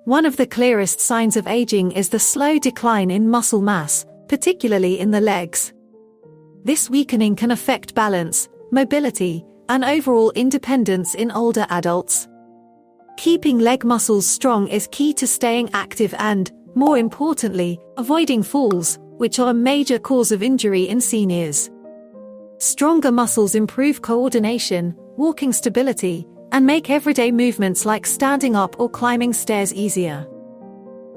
One of the clearest signs of aging is the slow decline in muscle mass, particularly in the legs. This weakening can affect balance, mobility, and overall independence in older adults. Keeping leg muscles strong is key to staying active and, more importantly, avoiding falls, which are a major cause of injury in seniors. Stronger muscles improve coordination, walking stability, and make everyday movements like standing up or climbing stairs easier.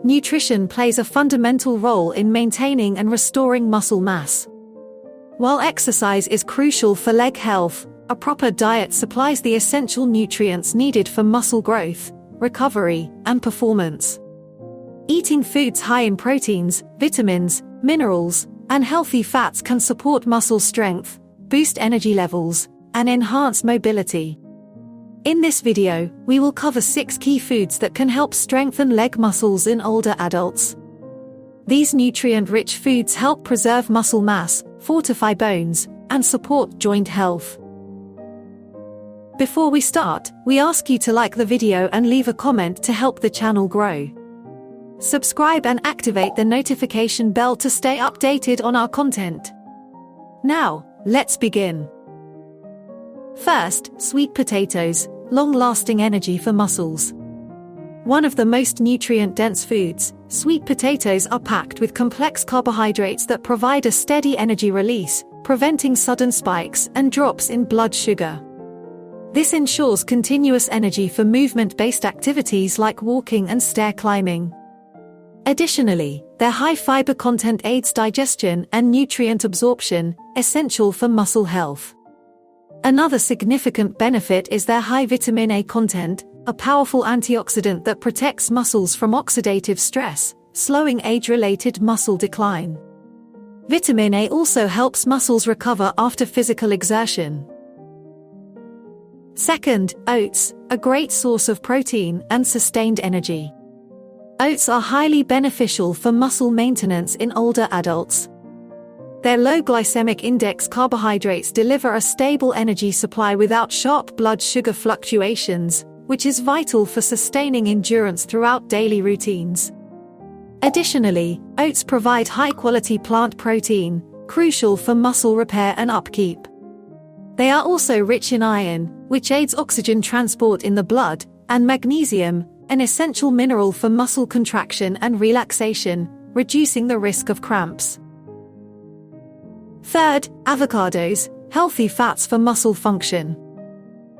Nutrition plays a fundamental role in maintaining and restoring muscle mass. While exercise is crucial for leg health, a proper diet supplies the essential nutrients needed for muscle growth, recovery, and performance. Eating foods high in proteins, vitamins, minerals, and healthy fats can support muscle strength, boost energy levels, and enhance mobility. In this video, we will cover 6 key foods that can help strengthen leg muscles in older adults. These nutrient-rich foods help preserve muscle mass, fortify bones, and support joint health. Before we start, we ask you to like the video and leave a comment to help the channel grow. Subscribe and activate the notification bell to stay updated on our content. Now, let's begin. First, sweet potatoes, long-lasting energy for muscles. One of the most nutrient-dense foods, sweet potatoes are packed with complex carbohydrates that provide a steady energy release, preventing sudden spikes and drops in blood sugar. This ensures continuous energy for movement-based activities like walking and stair climbing. Additionally, their high fiber content aids digestion and nutrient absorption, essential for muscle health. Another significant benefit is their high vitamin A content, a powerful antioxidant that protects muscles from oxidative stress, slowing age-related muscle decline. Vitamin A also helps muscles recover after physical exertion. Second, oats, a great source of protein and sustained energy. Oats are highly beneficial for muscle maintenance in older adults. Their low glycemic index carbohydrates deliver a stable energy supply without sharp blood sugar fluctuations, which is vital for sustaining endurance throughout daily routines. Additionally, oats provide high-quality plant protein, crucial for muscle repair and upkeep. They are also rich in iron, which aids oxygen transport in the blood, and magnesium, an essential mineral for muscle contraction and relaxation, reducing the risk of cramps. Third, avocados, healthy fats for muscle function.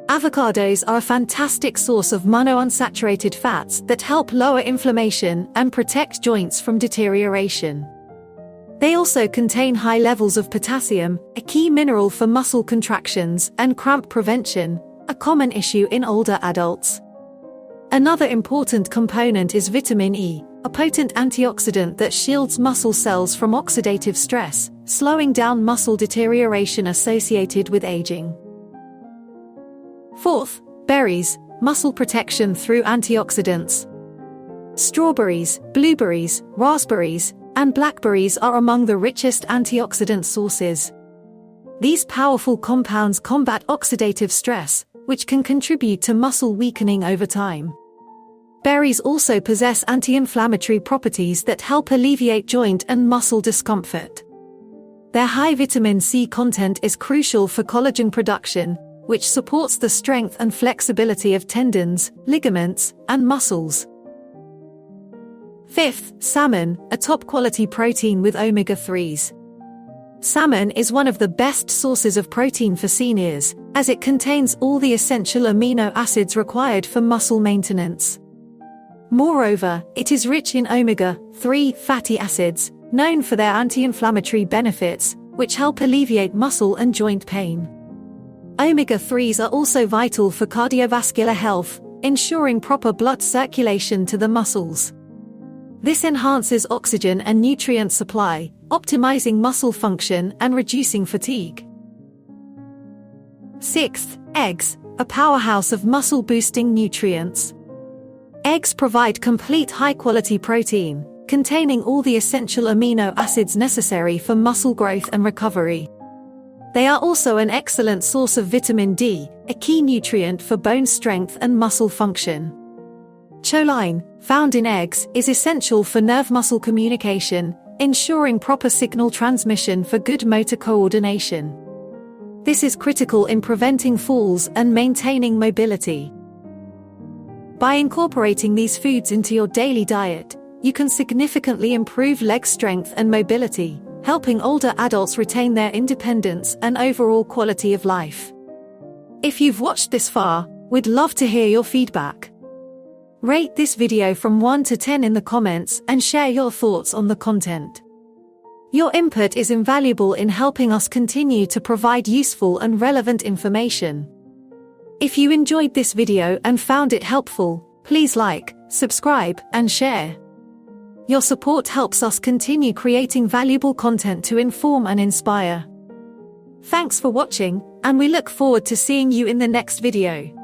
Avocados are a fantastic source of monounsaturated fats that help lower inflammation and protect joints from deterioration. They also contain high levels of potassium, a key mineral for muscle contractions and cramp prevention, a common issue in older adults. Another important component is vitamin E, a potent antioxidant that shields muscle cells from oxidative stress, slowing down muscle deterioration associated with aging. Fourth, berries, muscle protection through antioxidants. Strawberries, blueberries, raspberries, and blackberries are among the richest antioxidant sources. These powerful compounds combat oxidative stress, which can contribute to muscle weakening over time. Berries also possess anti-inflammatory properties that help alleviate joint and muscle discomfort. Their high vitamin C content is crucial for collagen production, which supports the strength and flexibility of tendons, ligaments, and muscles. Fifth, salmon, a top-quality protein with omega-3s. Salmon is one of the best sources of protein for seniors, as it contains all the essential amino acids required for muscle maintenance. Moreover, it is rich in omega-3 fatty acids, known for their anti-inflammatory benefits, which help alleviate muscle and joint pain. Omega-3s are also vital for cardiovascular health, ensuring proper blood circulation to the muscles. This enhances oxygen and nutrient supply, optimizing muscle function and reducing fatigue. Sixth, eggs, a powerhouse of muscle-boosting nutrients. Eggs provide complete high-quality protein, containing all the essential amino acids necessary for muscle growth and recovery. They are also an excellent source of vitamin D, a key nutrient for bone strength and muscle function. Choline, found in eggs, is essential for nerve-muscle communication, ensuring proper signal transmission for good motor coordination. This is critical in preventing falls and maintaining mobility. By incorporating these foods into your daily diet, you can significantly improve leg strength and mobility, helping older adults retain their independence and overall quality of life. If you've watched this far, we'd love to hear your feedback. Rate this video from 1 to 10 in the comments and share your thoughts on the content. Your input is invaluable in helping us continue to provide useful and relevant information. If you enjoyed this video and found it helpful, please like, subscribe, and share. Your support helps us continue creating valuable content to inform and inspire. Thanks for watching, and we look forward to seeing you in the next video.